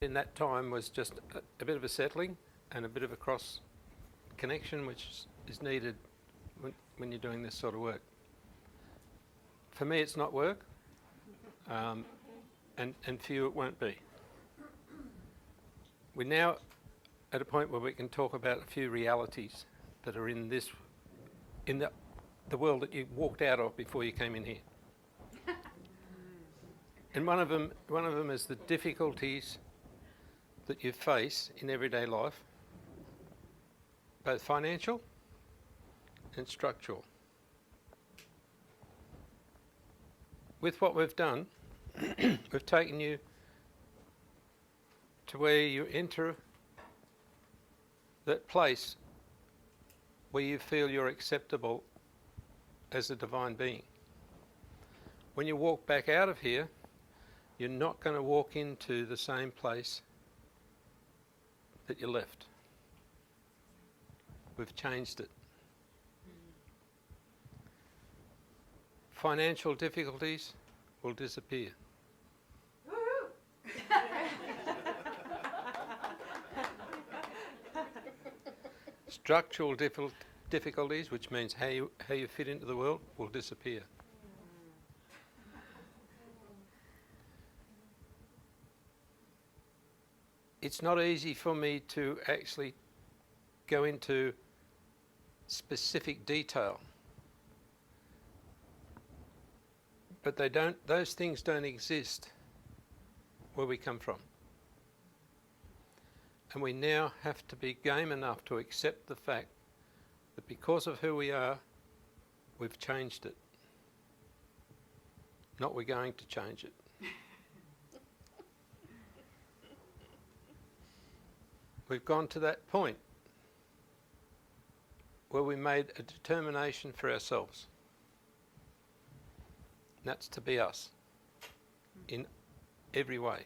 in that time was just a bit of a settling and a bit of a cross connection, which is needed when you're doing this sort of work. For me, it's not work, and for you, it won't be. We're now at a point where we can talk about a few realities that are in the world that you walked out of before you came in here. And one of them is the difficulties that you face in everyday life, both financial and structural. With what we've done, we've taken you to where you enter that place where you feel you're acceptable as a divine being. When you walk back out of here, you're not going to walk into the same place that you left. We've changed it. Financial difficulties will disappear. Structural difficulties, which means how you fit into the world, will disappear. It's not easy for me to actually go into specific detail, but those things don't exist where we come from. And we now have to be game enough to accept the fact that because of who we are, we've changed it. Not we're going to change it. We've gone to that point where we made a determination for ourselves. And that's to be us in every way.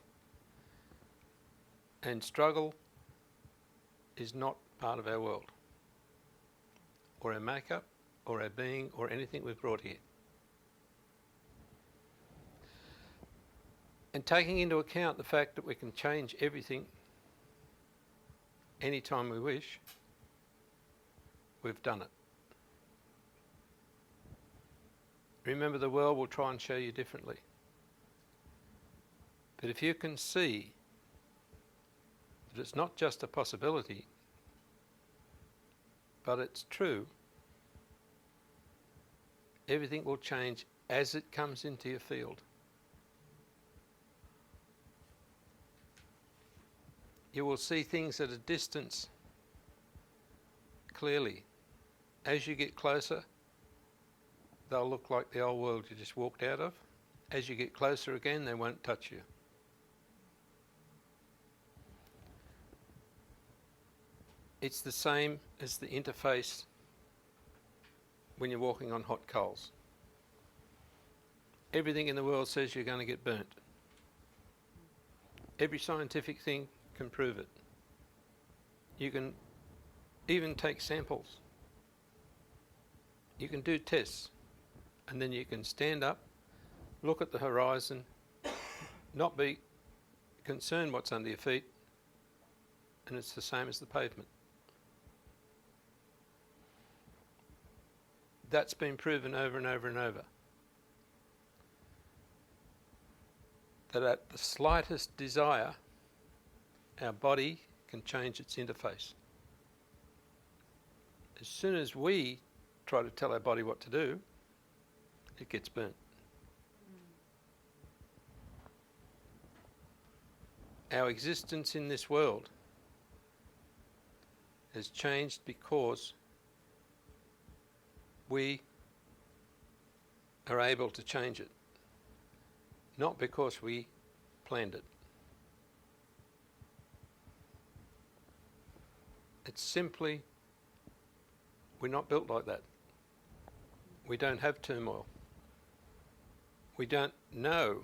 And struggle is not part of our world, or our makeup, or our being, or anything we've brought here. And taking into account the fact that we can change everything anytime we wish, we've done it. Remember, the world will try and show you differently. But if you can see that it's not just a possibility, but it's true, everything will change as it comes into your field. You will see things at a distance clearly. As you get closer, they'll look like the old world you just walked out of. As you get closer again, they won't touch you. It's the same as the interface when you're walking on hot coals. Everything in the world says you're going to get burnt. Every scientific thing can prove it. You can even take samples. You can do tests, and then you can stand up, look at the horizon, not be concerned what's under your feet, and it's the same as the pavement. That's been proven over and over and over. That at the slightest desire, our body can change its interface. As soon as we try to tell our body what to do, it gets burnt. Our existence in this world has changed because we are able to change it, not because we planned it. It's simply, we're not built like that. We don't have turmoil. We don't know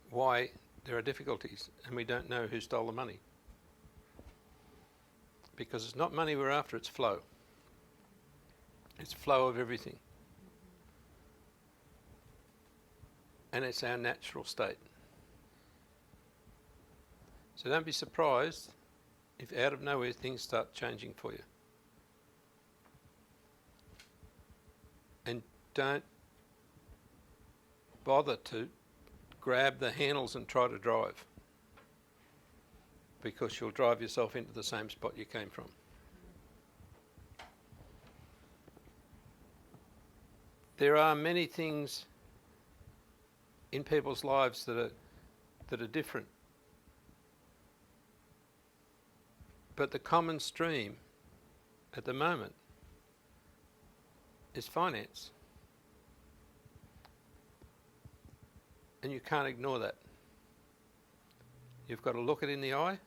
why there are difficulties, and we don't know who stole the money. Because it's not money we're after, it's flow. It's flow of everything. And it's our natural state. So don't be surprised if out of nowhere things start changing for you. And don't bother to grab the handles and try to drive, because you'll drive yourself into the same spot you came from. There are many things in people's lives that are different. But the common stream at the moment is finance. And you can't ignore that. You've got to look it in the eye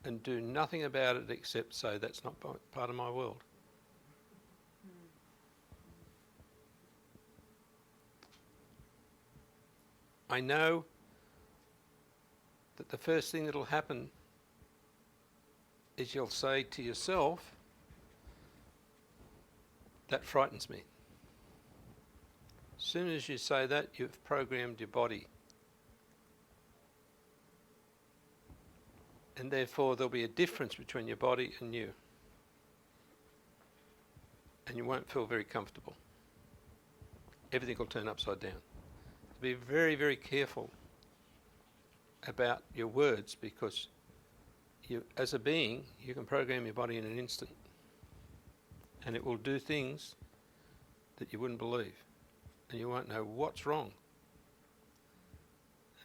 and do nothing about it except say, that's not part of my world. I know that the first thing that'll happen is you'll say to yourself, that frightens me. As soon as you say that, you've programmed your body. And therefore there'll be a difference between your body and you. And you won't feel very comfortable. Everything will turn upside down. Be very, very careful about your words, because you, as a being, you can program your body in an instant. And it will do things that you wouldn't believe. And you won't know what's wrong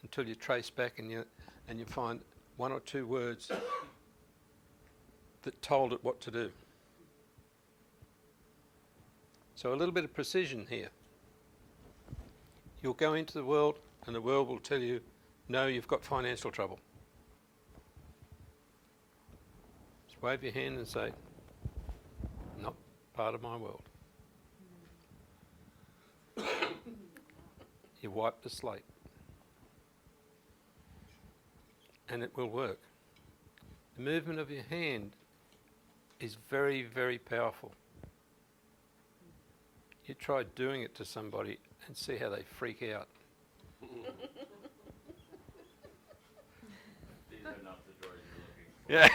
until you trace back and you find one or two words that told it what to do. So a little bit of precision here. You'll go into the world and the world will tell you, no, you've got financial trouble. Just wave your hand and say, not part of my world. You wipe the slate. And it will work. The movement of your hand is very, very powerful. You try doing it to somebody and see how they freak out. These are not the drawers you're looking for. Yeah.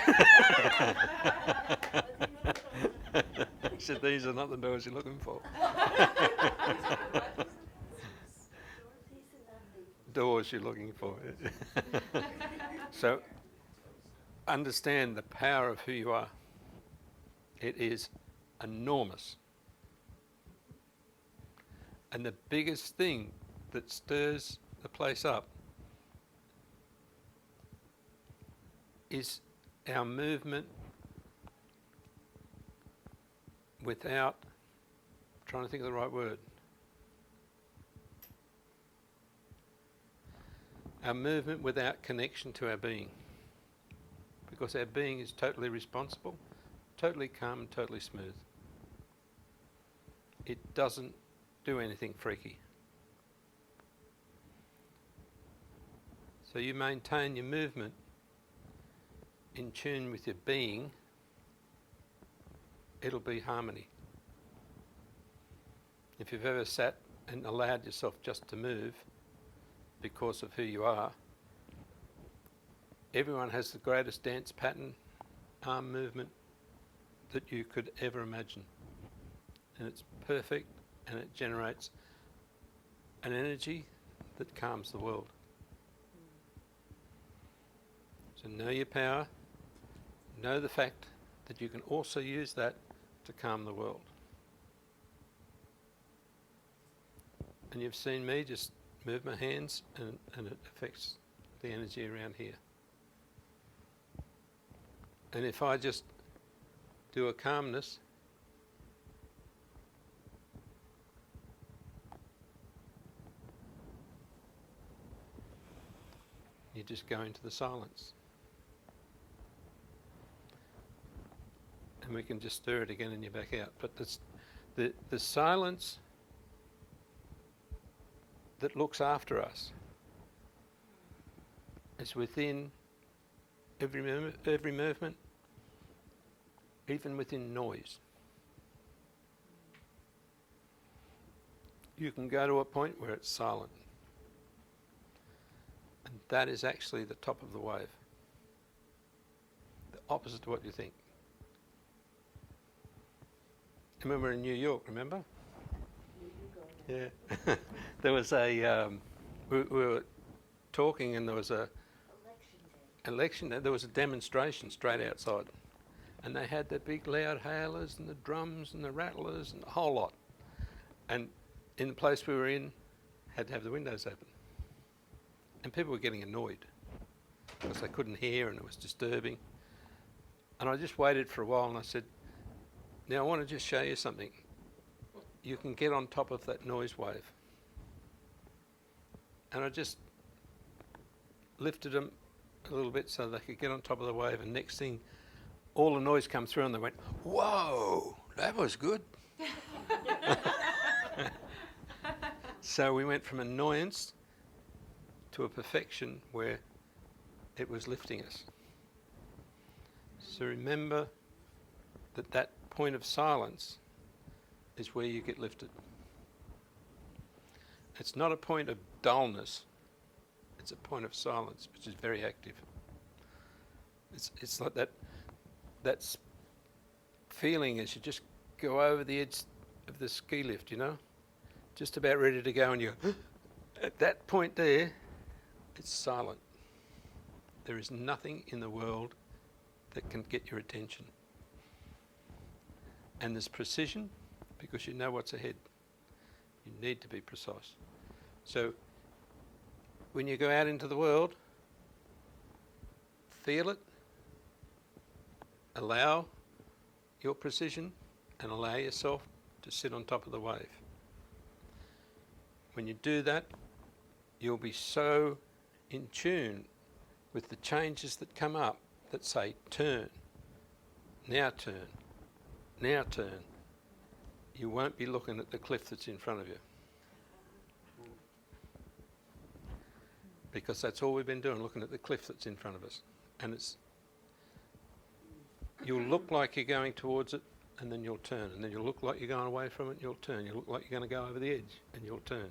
He said, these are not the doors you're looking for. Doors you're looking for. So, understand the power of who you are. It is enormous. And the biggest thing that stirs the place up is our movement without, trying to think of the right word, our movement without connection to our being. Because our being is totally responsible, totally calm, totally smooth. It doesn't do anything freaky. So you maintain your movement in tune with your being, it'll be harmony. If you've ever sat and allowed yourself just to move because of who you are, everyone has the greatest dance pattern, arm movement that you could ever imagine. And it's perfect, and it generates an energy that calms the world. So know your power, know the fact that you can also use that to calm the world. And you've seen me just move my hands and it affects the energy around here. And if I just do a calmness, you just go into the silence. And we can just stir it again and you're back out. But the silence that looks after us is within every movement, even within noise. You can go to a point where it's silent. And that is actually the top of the wave. opposite to what you think. And when we were in New York, remember? Yeah. There was we were talking, and there was a election. There was a demonstration straight outside, and they had the big loud hailers and the drums and the rattlers and the whole lot. And in the place we were in, had to have the windows open, and people were getting annoyed because they couldn't hear and it was disturbing. And I just waited for a while, and I said, "Now I want to just show you something. You can get on top of that noise wave." And I just lifted them a little bit so they could get on top of the wave, and next thing, all the noise come through and they went, "Whoa, that was good." So we went from annoyance to a perfection where it was lifting us. So remember that that point of silence is where you get lifted. It's not a point of dullness, it's a point of silence, which is very active. It's like that feeling as you just go over the edge of the ski lift, you know, just about ready to go, and you at that point there, it's silent. There is nothing in the world that can get your attention. And there's precision because you know what's ahead. You need to be precise. So when you go out into the world, feel it, allow your precision, and allow yourself to sit on top of the wave. When you do that, you'll be so in tune with the changes that come up that say, turn, now turn, now turn. You won't be looking at the cliff that's in front of you. Because that's all we've been doing, looking at the cliff that's in front of us. And you'll look like you're going towards it, and then you'll turn. And then you'll look like you're going away from it, and you'll turn. You'll look like you're going to go over the edge, and you'll turn.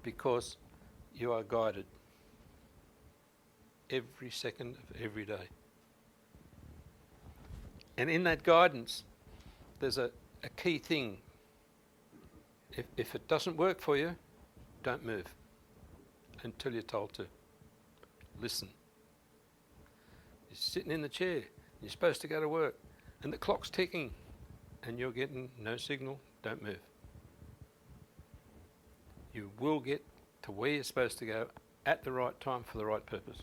Because you are guided every second of every day. And in that guidance, there's a key thing. If it doesn't work for you, don't move until you're told to. Listen. You're sitting in the chair, you're supposed to go to work, and the clock's ticking, and you're getting no signal, don't move. You will get to where you're supposed to go at the right time for the right purpose.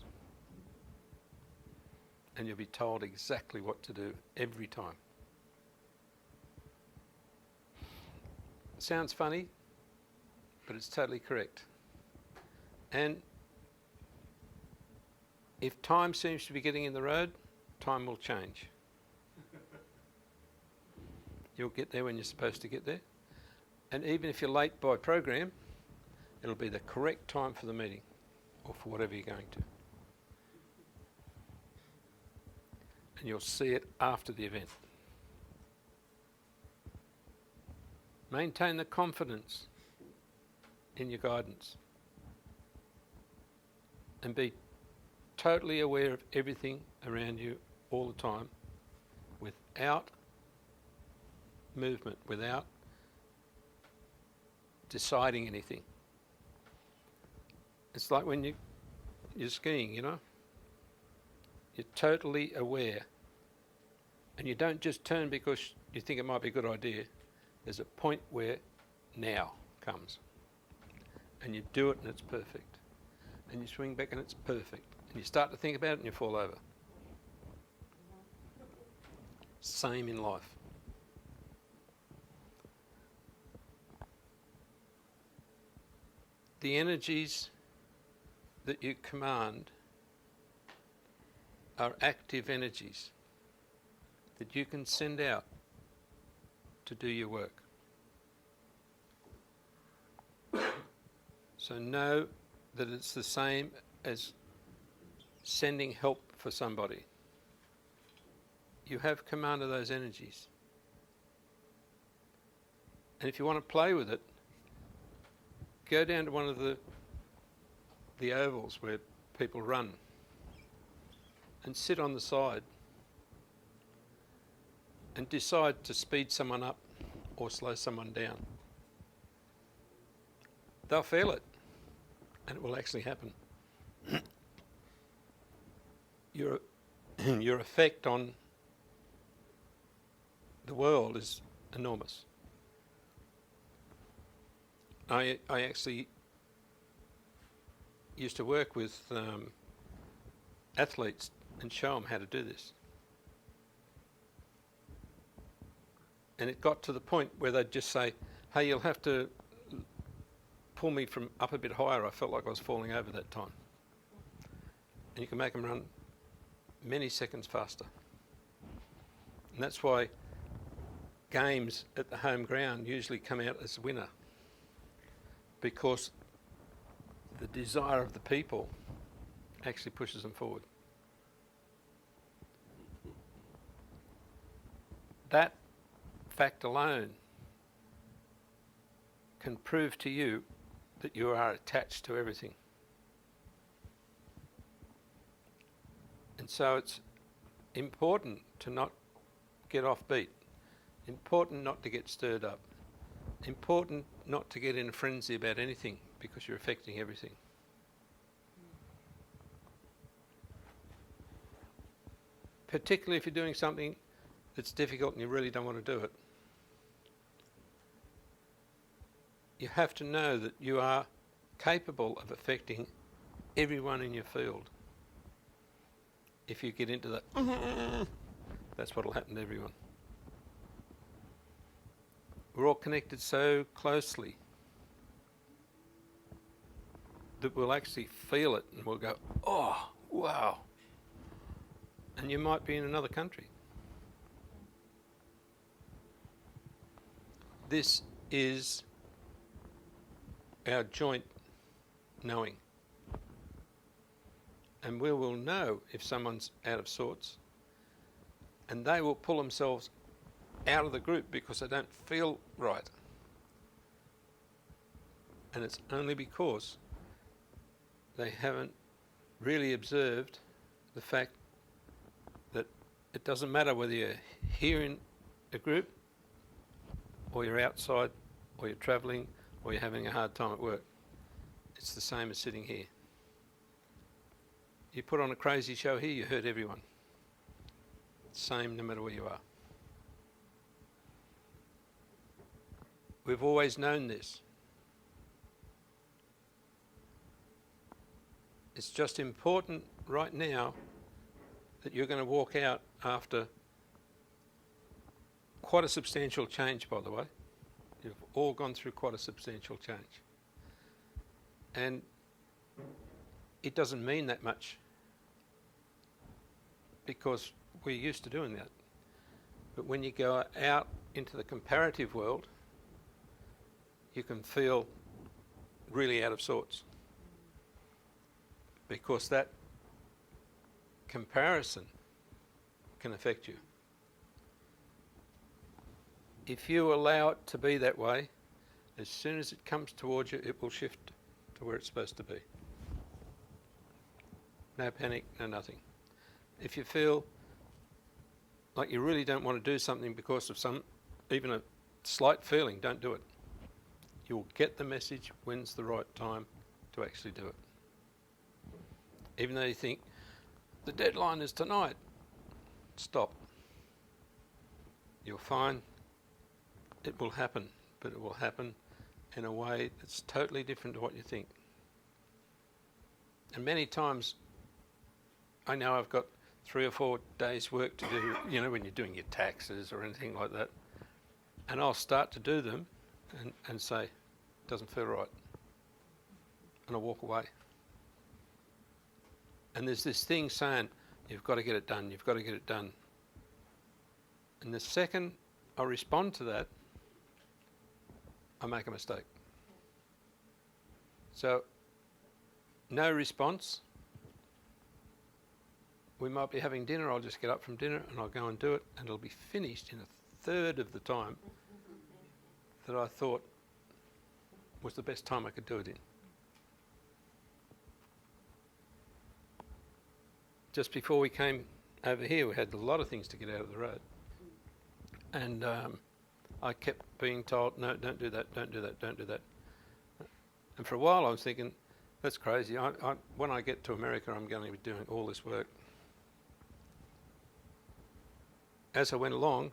And you'll be told exactly what to do every time. It sounds funny, but it's totally correct. And if time seems to be getting in the road, time will change. You'll get there when you're supposed to get there. And even if you're late by program, it'll be the correct time for the meeting or for whatever you're going to. And you'll see it after the event. Maintain the confidence in your guidance and be totally aware of everything around you all the time without movement, without deciding anything. It's like when you're skiing, you know. You're totally aware. And you don't just turn because you think it might be a good idea. There's a point where now comes. And you do it and it's perfect. And you swing back and it's perfect. And you start to think about it and you fall over. Same in life. The energies that you command are active energies that you can send out to do your work. So know that it's the same as sending help for somebody. You have command of those energies. And if you want to play with it, go down to one of the ovals where people run. and sit on the side and decide to speed someone up or slow someone down, they'll feel it, and it will actually happen. Your effect on the world is enormous. I actually used to work with athletes and show them how to do this. And it got to the point where they'd just say, hey, you'll have to pull me from up a bit higher. I felt like I was falling over that time. And you can make them run many seconds faster. And that's why games at the home ground usually come out as winner, because the desire of the people actually pushes them forward. That fact alone can prove to you that you are attached to everything. And so it's important to not get off beat, important not to get stirred up, important not to get in a frenzy about anything, because you're affecting everything. Particularly if you're doing something that's difficult and you really don't want to do it. You have to know that you are capable of affecting everyone in your field. If you get into that, that's what will happen to everyone. We're all connected so closely that we'll actually feel it and we'll go, oh, wow. And you might be in another country. This is our joint knowing. And we will know if someone's out of sorts, and they will pull themselves out of the group because they don't feel right. And it's only because they haven't really observed the fact that it doesn't matter whether you're here in a group, or you're outside, or you're travelling, or you're having a hard time at work. It's the same as sitting here. You put on a crazy show here, you hurt everyone. Same no matter where you are. We've always known this. It's just important right now that you're going to walk out after quite a substantial change, by the way. You've all gone through quite a substantial change. And it doesn't mean that much, because we're used to doing that. But when you go out into the comparative world, you can feel really out of sorts, because that comparison can affect you. If you allow it to be that way, as soon as it comes towards you, it will shift to where it's supposed to be. No panic, no nothing. If you feel like you really don't want to do something because of even a slight feeling, don't do it. You'll get the message when's the right time to actually do it. Even though you think, the deadline is tonight, stop. You'll find it will happen, but it will happen in a way that's totally different to what you think. And many times, I know I've got 3 or 4 days work to do, when you're doing your taxes or anything like that. And I'll start to do them and say, doesn't feel right. And I'll walk away. And there's this thing saying, you've got to get it done, you've got to get it done. And the second I respond to that, I make a mistake. So, no response. We might be having dinner, I'll just get up from dinner and I'll go and do it, and it'll be finished in a third of the time that I thought was the best time I could do it in. just before we came over here, we had a lot of things to get out of the road. And I kept being told, no, don't do that, don't do that, don't do that. And for a while I was thinking, that's crazy. When I get to America, I'm going to be doing all this work. As I went along,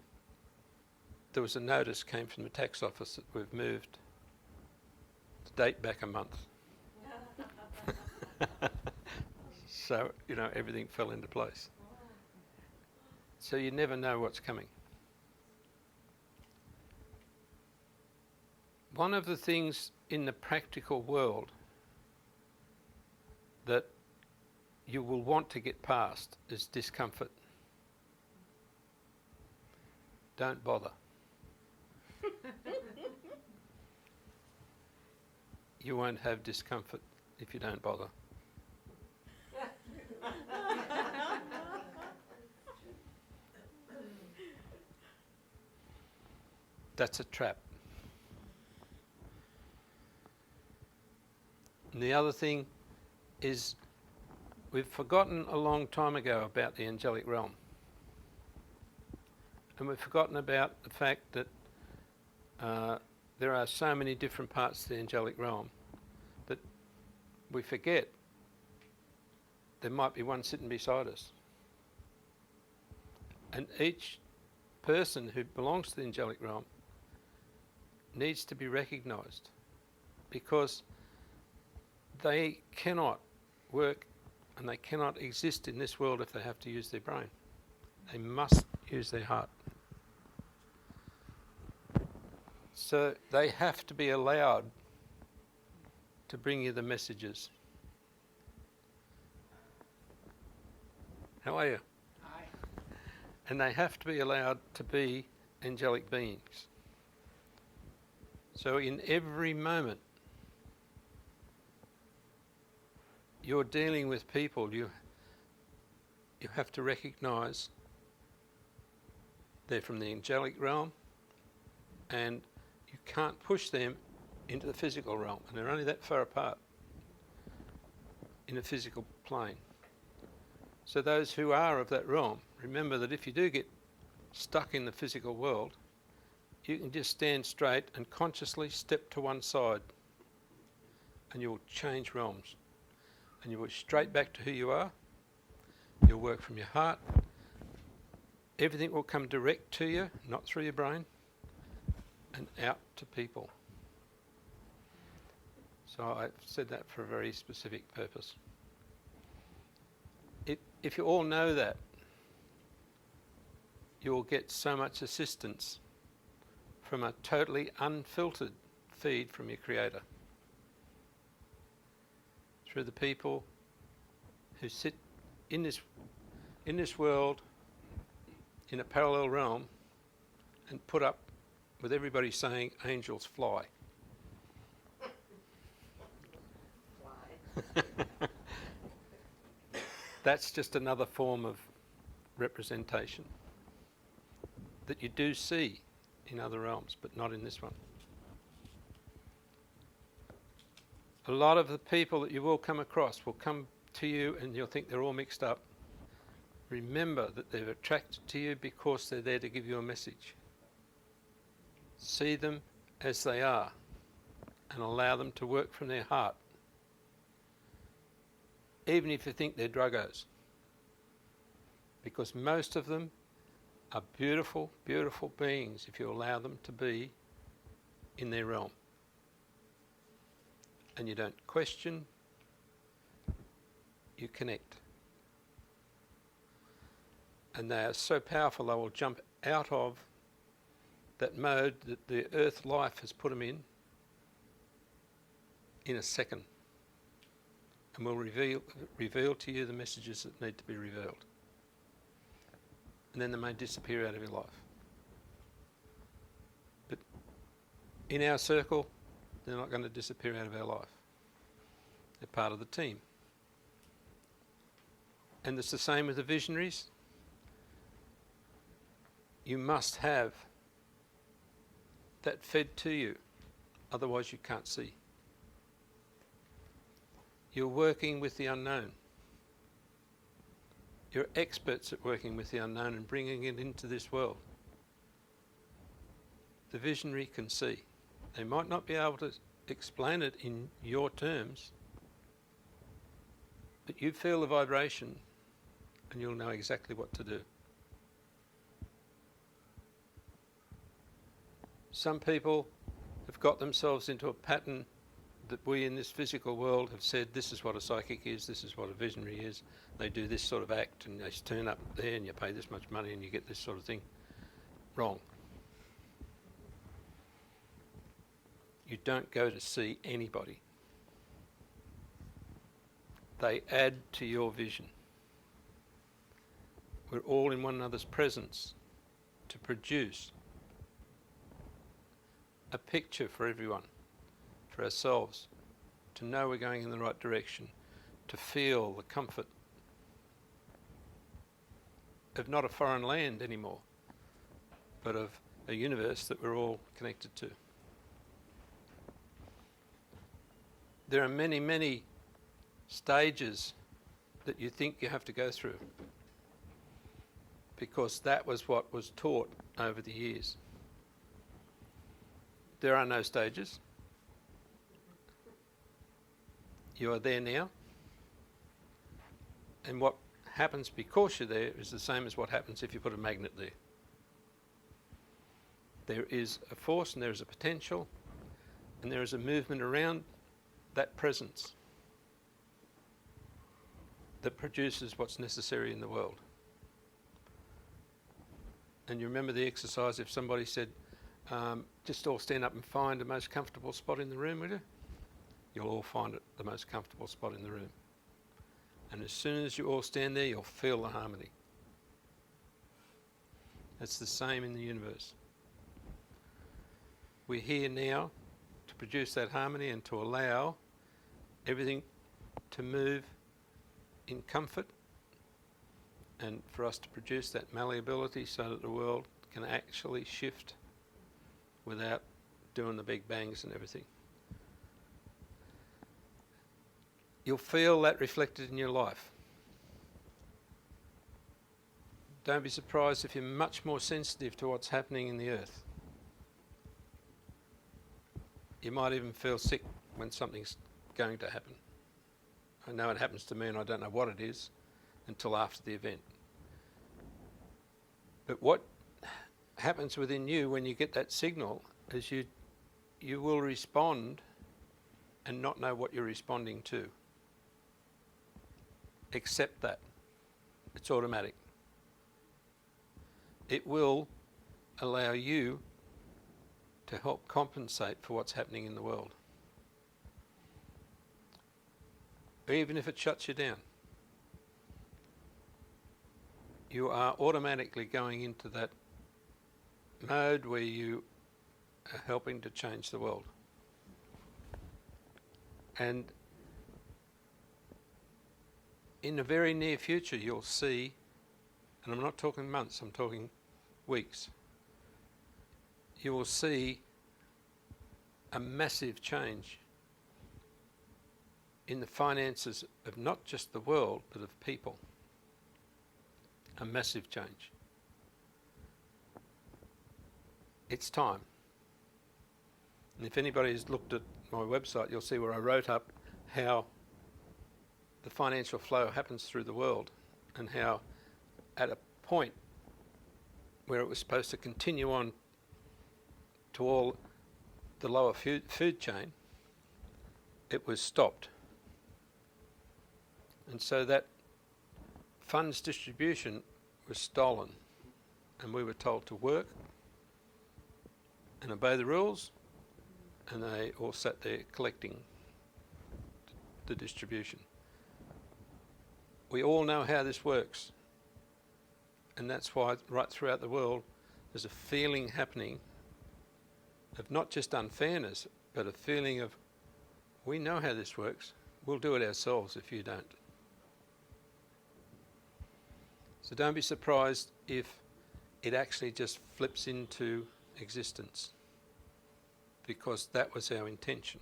there was a notice came from the tax office that we've moved the date back a month. So, you know, everything fell into place. So you never know what's coming. One of the things in the practical world that you will want to get past is discomfort. Don't bother. You won't have discomfort if you don't bother. That's a trap. And the other thing is we've forgotten a long time ago about the angelic realm. And we've forgotten about the fact that there are so many different parts of the angelic realm that we forget there might be one sitting beside us. And each person who belongs to the angelic realm needs to be recognised, because they cannot work and they cannot exist in this world if they have to use their brain. They must use their heart. So they have to be allowed to bring you the messages. How are you? Hi. And they have to be allowed to be angelic beings. So in every moment you're dealing with people, you have to recognise they're from the angelic realm, and you can't push them into the physical realm, and they're only that far apart in a physical plane. So those who are of that realm, remember that if you do get stuck in the physical world, you can just stand straight and consciously step to one side, and you'll change realms. And you'll go straight back to who you are. You'll work from your heart. Everything will come direct to you, not through your brain, and out to people. So I've said that for a very specific purpose. If you all know that, you'll get so much assistance from a totally unfiltered feed from your Creator, through the people who sit in this world in a parallel realm and put up with everybody saying angels fly. That's just another form of representation that you do see in other realms, but not in this one. A lot of the people that you will come across will come to you and you'll think they're all mixed up. Remember that they're attracted to you because they're there to give you a message. See them as they are and allow them to work from their heart, even if you think they're druggos. Because most of them are beautiful, beautiful beings if you allow them to be in their realm. And you don't question, you connect. And they are so powerful they will jump out of that mode that the earth life has put them in a second, and will reveal to you the messages that need to be revealed. And then they may disappear out of your life. But in our circle, they're not going to disappear out of our life. They're part of the team. And it's the same with the visionaries. You must have that fed to you, otherwise you can't see. You're working with the unknown. You're experts at working with the unknown and bringing it into this world. The visionary can see. They might not be able to explain it in your terms, but you feel the vibration and you'll know exactly what to do. Some people have got themselves into a pattern that we in this physical world have said, this is what a psychic is, this is what a visionary is. They do this sort of act and they turn up there and you pay this much money and you get this sort of thing. Wrong. You don't go to see anybody. They add to your vision. We're all in one another's presence to produce a picture for everyone, for ourselves, to know we're going in the right direction, to feel the comfort of not a foreign land anymore, but of a universe that we're all connected to. There are many, many stages that you think you have to go through, because that was what was taught over the years. There are no stages. You are there now. And what happens because you're there is the same as what happens if you put a magnet there. There is a force and there is a potential and there is a movement around that presence that produces what's necessary in the world. And you remember the exercise if somebody said, just all stand up and find the most comfortable spot in the room, will you? You'll all find it the most comfortable spot in the room. And as soon as you all stand there, you'll feel the harmony. It's the same in the universe. We're here now to produce that harmony and to allow everything to move in comfort and for us to produce that malleability so that the world can actually shift without doing the big bangs and everything. You'll feel that reflected in your life. Don't be surprised if you're much more sensitive to what's happening in the earth. You might even feel sick when something's going to happen. I know it happens to me and I don't know what it is until after the event. But what happens within you when you get that signal is you will respond and not know what you're responding to. Accept that. It's automatic. It will allow you to help compensate for what's happening in the world. Even if it shuts you down. You are automatically going into that mode where you are helping to change the world. And in the very near future you'll see, and I'm not talking months, I'm talking weeks, you will see a massive change in the finances of not just the world but of people. A massive change. It's time. And if anybody has looked at my website, you'll see where I wrote up how the financial flow happens through the world and how at a point where it was supposed to continue on to all the lower food chain, it was stopped. And so that funds distribution was stolen and we were told to work and obey the rules, and they all sat there collecting the distribution. We all know how this works, and that's why right throughout the world there's a feeling happening of not just unfairness but a feeling of we know how this works, we'll do it ourselves if you don't. So don't be surprised if it actually just flips into existence, because that was our intention.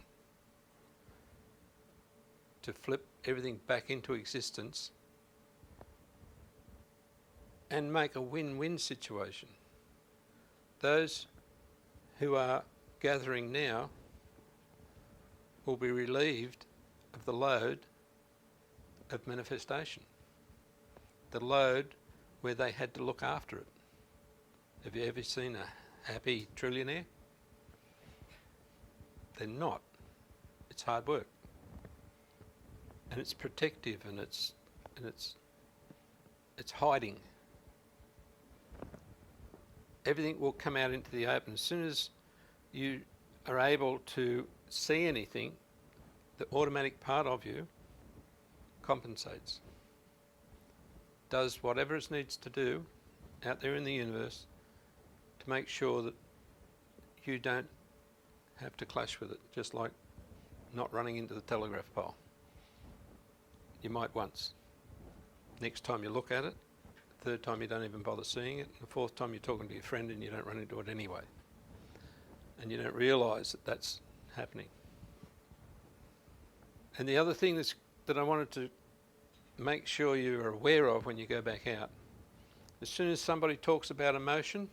To flip everything back into existence and make a win-win situation. Those who are gathering now will be relieved of the load of manifestation, the load where they had to look after it. Have you ever seen a happy trillionaire? They're not. It's hard work, and it's protective, and it's hiding. Everything will come out into the open. As soon as you are able to see anything, the automatic part of you compensates, does whatever it needs to do out there in the universe to make sure that you don't have to clash with it, just like not running into the telegraph pole. You might once. Next time you look at it, the third time you don't even bother seeing it, the fourth time you're talking to your friend and you don't run into it anyway. And you don't realise that that's happening. And the other thing that I wanted to make sure you're aware of when you go back out, as soon as somebody talks about emotion,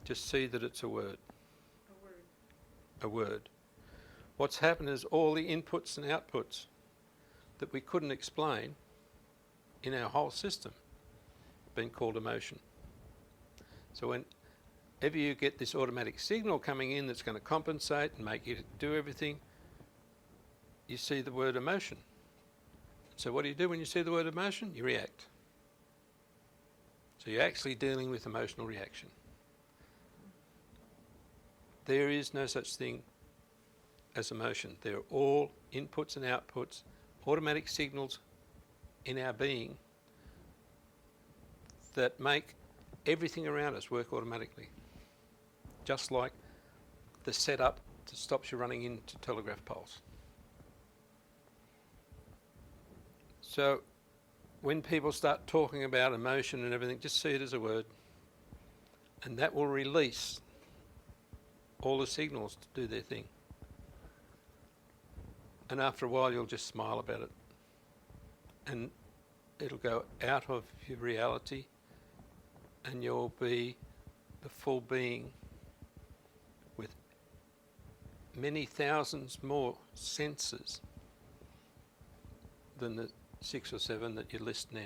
just see that it's a word. A word. What's happened is all the inputs and outputs that we couldn't explain in our whole system have been called emotion. So whenever you get this automatic signal coming in that's going to compensate and make you do everything, you see the word emotion. So what do you do when you see the word emotion? You react. So you're actually dealing with emotional reaction. There is no such thing as emotion. They're all inputs and outputs, automatic signals in our being that make everything around us work automatically. Just like the setup that stops you running into telegraph poles. So when people start talking about emotion and everything, just see it as a word, and that will release all the signals to do their thing. And after a while you'll just smile about it, and it'll go out of your reality, and you'll be the full being with many thousands more senses than the 6 or 7 that you list now.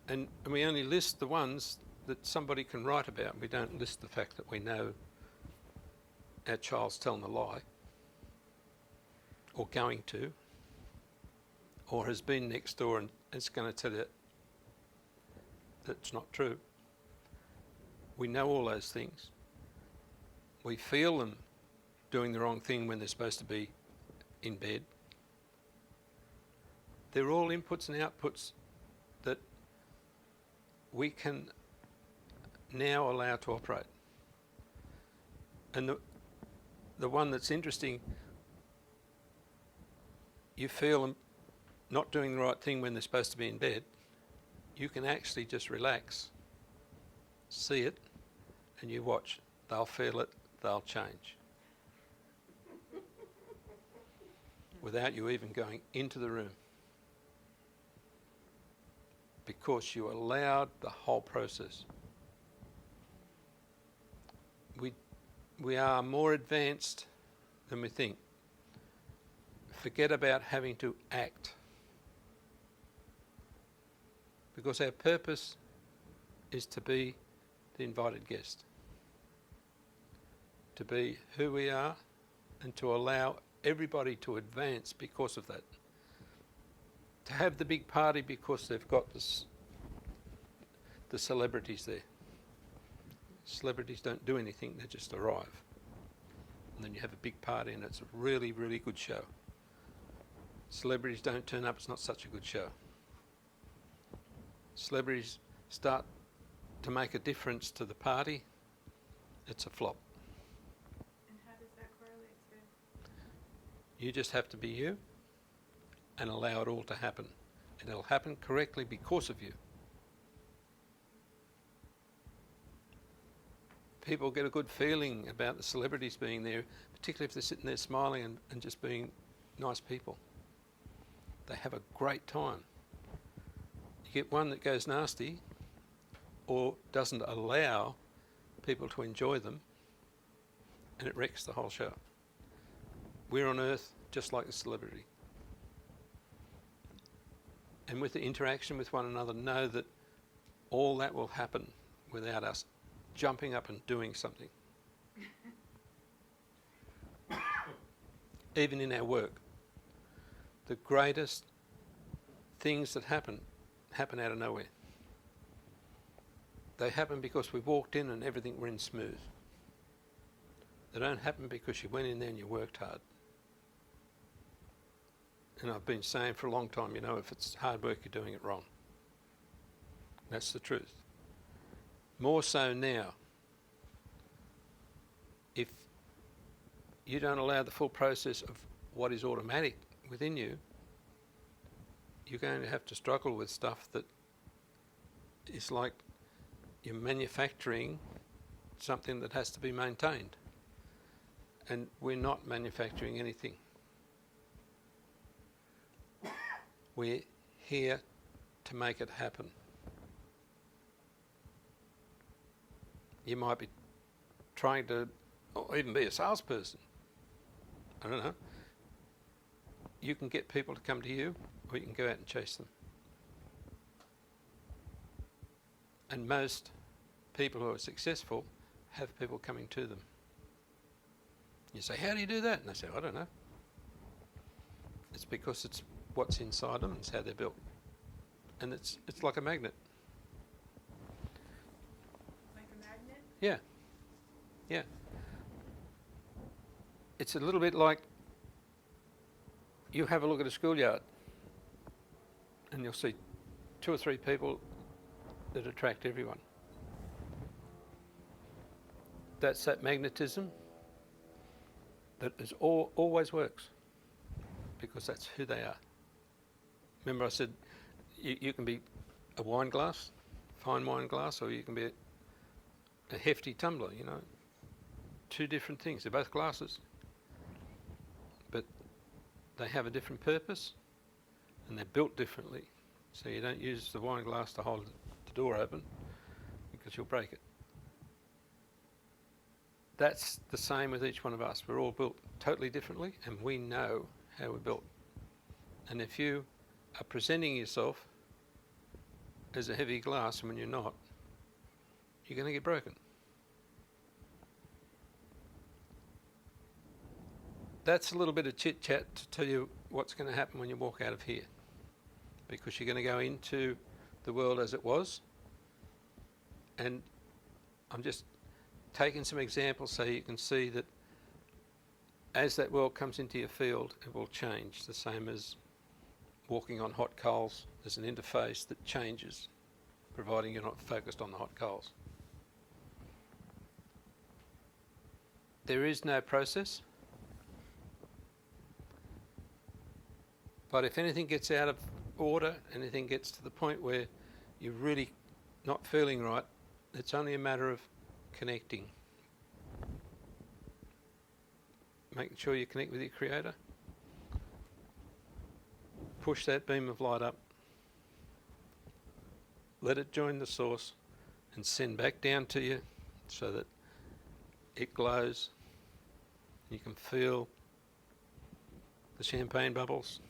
And we only list the ones that somebody can write about. We don't list the fact that we know our child's telling a lie, or going to, or has been next door and is going to tell you that's not true. We know all those things. We feel them doing the wrong thing when they're supposed to be in bed. They're all inputs and outputs that we can now allow to operate. And the one that's interesting, you feel them not doing the right thing when they're supposed to be in bed, you can actually just relax, see it, and you watch. They'll feel it, they'll change. Without you even going into the room. Because you allowed the whole process. We are more advanced than we think. Forget about having to act. Because our purpose is to be the invited guest. To be who we are and to allow everybody to advance because of that. To have the big party because they've got the celebrities there. Celebrities don't do anything, they just arrive. And then you have a big party and it's a really, really good show. Celebrities don't turn up, it's not such a good show. Celebrities start to make a difference to the party, it's a flop. And how does that correlate to? You just have to be you and allow it all to happen. And it'll happen correctly because of you. People get a good feeling about the celebrities being there, particularly if they're sitting there smiling and just being nice people. They have a great time. You get one that goes nasty or doesn't allow people to enjoy them, and it wrecks the whole show. We're on Earth just like a celebrity. And with the interaction with one another, know that all that will happen without us jumping up and doing something. Even in our work, the greatest things that happen out of nowhere. They happen because we walked in and everything ran smooth. They don't happen because you went in there and you worked hard. And I've been saying for a long time, you know, if it's hard work, you're doing it wrong. That's the truth. More so now. If you don't allow the full process of what is automatic within you, you're going to have to struggle with stuff that is like you're manufacturing something that has to be maintained. And we're not manufacturing anything. We're here to make it happen. You might be trying to, or even be a salesperson. I don't know. You can get people to come to you, or you can go out and chase them. And most people who are successful have people coming to them. You say, how do you do that? And they say, I don't know. It's because it's what's inside them, it's how they're built. And it's like a magnet. Like a magnet? Yeah. Yeah. It's a little bit like you have a look at a schoolyard and you'll see 2 or 3 people that attract everyone. That's that magnetism that is always works because that's who they are. Remember I said you can be a wine glass, fine wine glass, or you can be a hefty tumbler, you know. 2 different things. They're both glasses. But they have a different purpose and they're built differently. So you don't use the wine glass to hold the door open because you'll break it. That's the same with each one of us. We're all built totally differently and we know how we're built. And if you are presenting yourself as a heavy glass when you're not, you're going to get broken. That's a little bit of chit chat to tell you what's going to happen when you walk out of here, because you're going to go into the world as it was. And I'm just taking some examples so you can see that as that world comes into your field, it will change. The same as walking on hot coals, there's an interface that changes, providing you're not focused on the hot coals. There is no process. But if anything gets out of order, anything gets to the point where you're really not feeling right, it's only a matter of connecting. Making sure you connect with your Creator. Push that beam of light up. Let it join the source and send back down to you so that it glows. You can feel the champagne bubbles.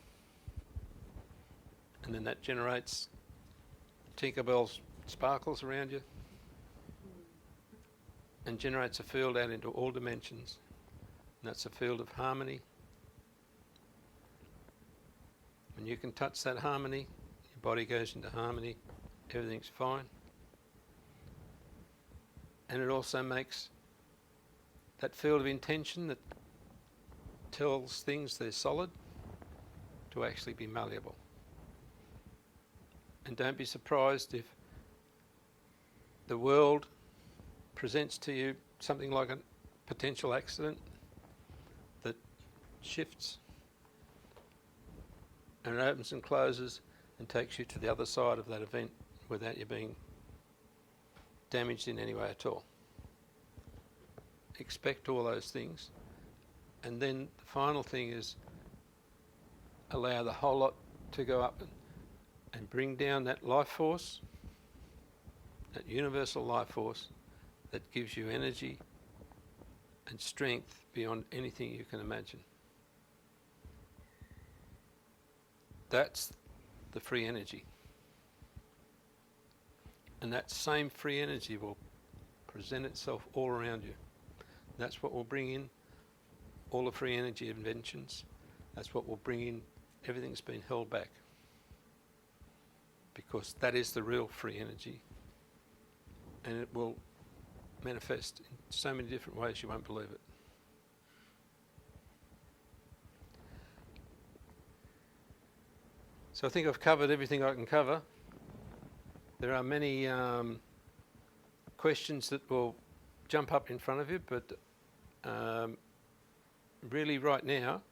And then that generates Tinkerbell's sparkles around you and generates a field out into all dimensions. And that's a field of harmony. When you can touch that harmony, your body goes into harmony, everything's fine. And it also makes that field of intention that tells things they're solid to actually be malleable. And don't be surprised if the world presents to you something like a potential accident that shifts and it opens and closes and takes you to the other side of that event without you being damaged in any way at all. Expect all those things. And then the final thing is allow the whole lot to go up and bring down that life force, that universal life force that gives you energy and strength beyond anything you can imagine. That's the free energy. And that same free energy will present itself all around you. That's what will bring in all the free energy inventions. That's what will bring in everything that's been held back. Because that is the real free energy. And it will manifest in so many different ways you won't believe it. So I think I've covered everything I can cover. There are many questions that will jump up in front of you, but really right now,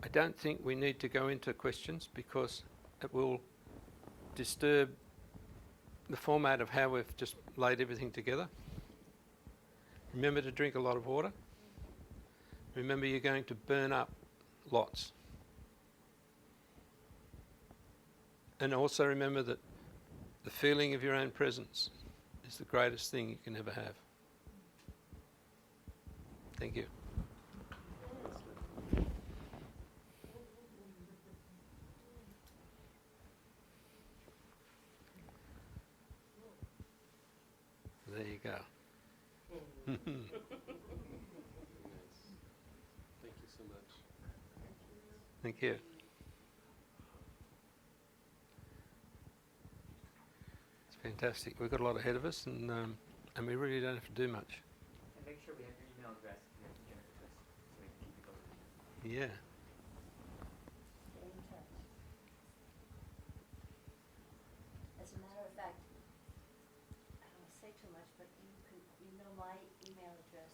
I don't think we need to go into questions because it will disturb the format of how we've just laid everything together. Remember to drink a lot of water. Remember you're going to burn up lots. And also remember that the feeling of your own presence is the greatest thing you can ever have. Thank you. There you go. Thank you so much. Thank you. It's fantastic. We've got a lot ahead of us, and we really don't have to do much. And make sure we have your email address if you have to get it with us, so we can keep you posted. Yeah. Stay in touch. As a matter of fact, I don't want to say too much, but you know my email address.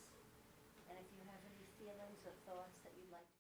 And if you have any feelings or thoughts